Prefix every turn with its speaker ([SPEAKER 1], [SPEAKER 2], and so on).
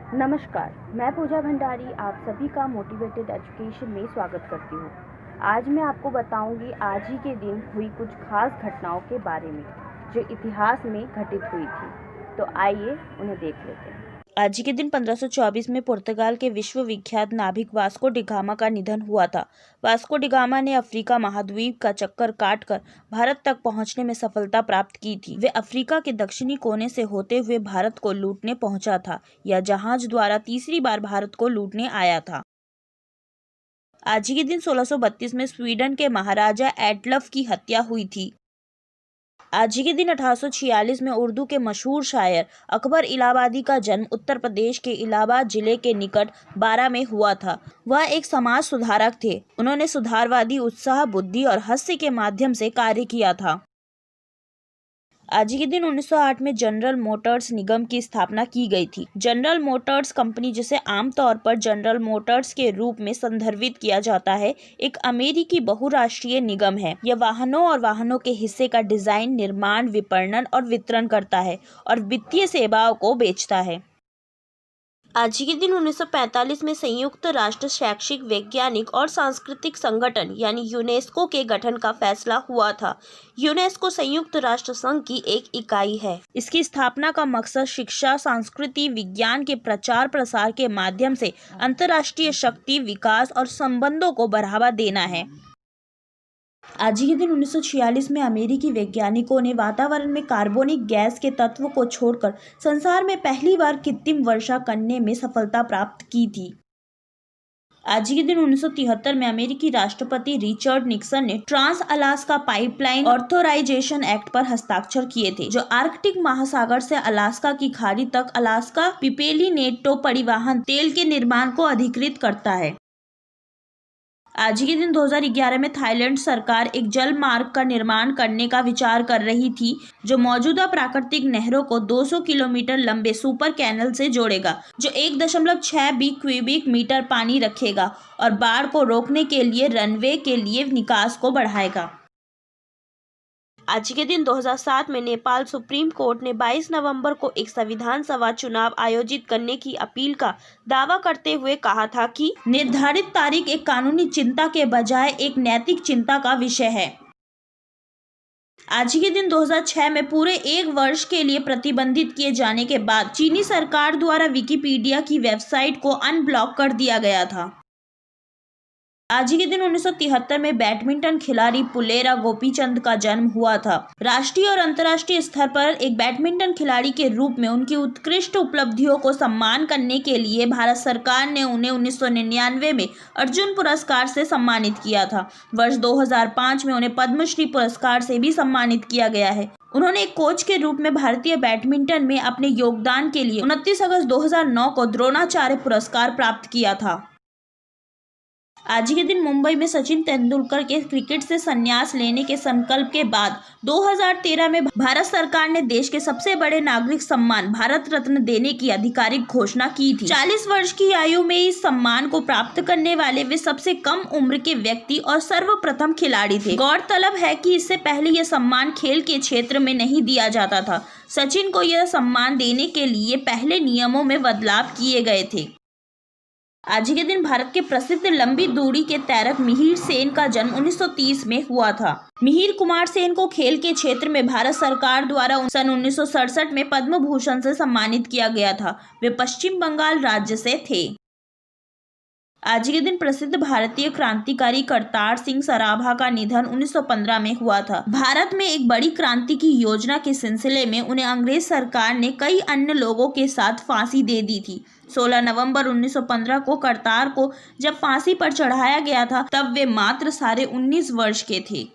[SPEAKER 1] नमस्कार, मैं पूजा भंडारी आप सभी का मोटिवेटेड एजुकेशन में स्वागत करती हूँ। आज मैं आपको बताऊंगी आज ही के दिन हुई कुछ खास घटनाओं के बारे में जो इतिहास में घटित हुई थी। तो आइए उन्हें देख लेते हैं।
[SPEAKER 2] आज ही के दिन 1524 में पुर्तगाल के विश्व विख्यात नाविक वास्को डी गामा का निधन हुआ था। वास्को डी गामा ने अफ्रीका महाद्वीप का चक्कर काटकर भारत तक पहुंचने में सफलता प्राप्त की थी। वे अफ्रीका के दक्षिणी कोने से होते हुए भारत को लूटने पहुंचा था या जहाज द्वारा तीसरी बार भारत को लूटने आया था। आज ही के दिन 1632 में स्वीडन के महाराजा एडल्फ की हत्या हुई थी। आज ही के दिन 1846 में उर्दू के मशहूर शायर अकबर इलाहाबादी का जन्म उत्तर प्रदेश के इलाहाबाद जिले के निकट बारा में हुआ था। वह एक समाज सुधारक थे। उन्होंने सुधारवादी उत्साह, बुद्धि और हास्य के माध्यम से कार्य किया था। आज ही के दिन 1908 में जनरल मोटर्स निगम की स्थापना की गई थी। जनरल मोटर्स कंपनी, जिसे आमतौर पर जनरल मोटर्स के रूप में संदर्भित किया जाता है, एक अमेरिकी बहुराष्ट्रीय निगम है। यह वाहनों और वाहनों के हिस्से का डिजाइन, निर्माण, विपणन और वितरण करता है और वित्तीय सेवाओं को बेचता है। आज ही के दिन 1945 में संयुक्त राष्ट्र शैक्षिक, वैज्ञानिक और सांस्कृतिक संगठन यानी यूनेस्को के गठन का फैसला हुआ था। यूनेस्को संयुक्त राष्ट्र संघ की एक इकाई है। इसकी स्थापना का मकसद शिक्षा, संस्कृति, विज्ञान के प्रचार प्रसार के माध्यम से अंतर्राष्ट्रीय शक्ति, विकास और संबंधों को बढ़ावा देना है। आज ही के दिन 1946 में अमेरिकी वैज्ञानिकों ने वातावरण में कार्बनिक गैस के तत्व को छोड़कर संसार में पहली बार कृत्रिम वर्षा करने में सफलता प्राप्त की थी। आज ही के दिन 1973 में अमेरिकी राष्ट्रपति रिचर्ड निक्सन ने trans Alaska pipeline authorisation act पर हस्ताक्षर किए थे, जो आर्कटिक महासागर से अलास्का की खाड़ी तक अलास्का पिपेलिनेटो परिवहन तेल के निर्माण को अधिकृत करता है। आज ही के दिन 2011 में थाईलैंड सरकार एक जल मार्ग का निर्माण करने का विचार कर रही थी, जो मौजूदा प्राकृतिक नहरों को 200 किलोमीटर लंबे सुपर कैनल से जोड़ेगा, जो 1.6 क्यूबिक मीटर पानी रखेगा और बाढ़ को रोकने के लिए रनवे के लिए निकास को बढ़ाएगा। आज के दिन 2007 में नेपाल सुप्रीम कोर्ट ने 22 नवंबर को एक संविधान सभा चुनाव आयोजित करने की अपील का दावा करते हुए कहा था कि निर्धारित तारीख एक कानूनी चिंता के बजाय एक नैतिक चिंता का विषय है। आज के दिन 2006 में पूरे एक वर्ष के लिए प्रतिबंधित किए जाने के बाद चीनी सरकार द्वारा विकिपीडिया की वेबसाइट को अनब्लॉक कर दिया गया था। आज ही के दिन 1973 में बैडमिंटन खिलाड़ी पुलेरा गोपीचंद का जन्म हुआ था। राष्ट्रीय और अंतर्राष्ट्रीय स्तर पर एक बैडमिंटन खिलाड़ी के रूप में उनकी उत्कृष्ट उपलब्धियों को सम्मान करने के लिए भारत सरकार ने उन्हें 1999 में अर्जुन पुरस्कार से सम्मानित किया था। वर्ष 2005 में उन्हें पद्मश्री पुरस्कार से भी सम्मानित किया गया है। उन्होंने एक कोच के रूप में भारतीय बैडमिंटन में अपने योगदान के लिए 29 अगस्त 2009 को द्रोणाचार्य पुरस्कार प्राप्त किया था। आज के दिन मुंबई में सचिन तेंदुलकर के क्रिकेट से संन्यास लेने के संकल्प के बाद 2013 में भारत सरकार ने देश के सबसे बड़े नागरिक सम्मान भारत रत्न देने की आधिकारिक घोषणा की थी। 40 वर्ष की आयु में इस सम्मान को प्राप्त करने वाले वे सबसे कम उम्र के व्यक्ति और सर्वप्रथम खिलाड़ी थे। गौरतलब है कि इससे पहले यह सम्मान खेल के क्षेत्र में नहीं दिया जाता था। सचिन को यह सम्मान देने के लिए पहले नियमों में बदलाव किए गए थे। आज के दिन भारत के प्रसिद्ध लंबी दूरी के तैरक मिहिर सेन का जन्म 1930 में हुआ था। मिहिर कुमार सेन को खेल के क्षेत्र में भारत सरकार द्वारा सन 1967 में पद्म भूषण से सम्मानित किया गया था। वे पश्चिम बंगाल राज्य से थे। आज के दिन प्रसिद्ध भारतीय क्रांतिकारी करतार सिंह सराभा का निधन 1915 में हुआ था। भारत में एक बड़ी क्रांति की योजना के सिलसिले में उन्हें अंग्रेज सरकार ने कई अन्य लोगों के साथ फांसी दे दी थी। 16 नवंबर 1915 को करतार को जब फांसी पर चढ़ाया गया था, तब वे मात्र 19.5 वर्ष के थे।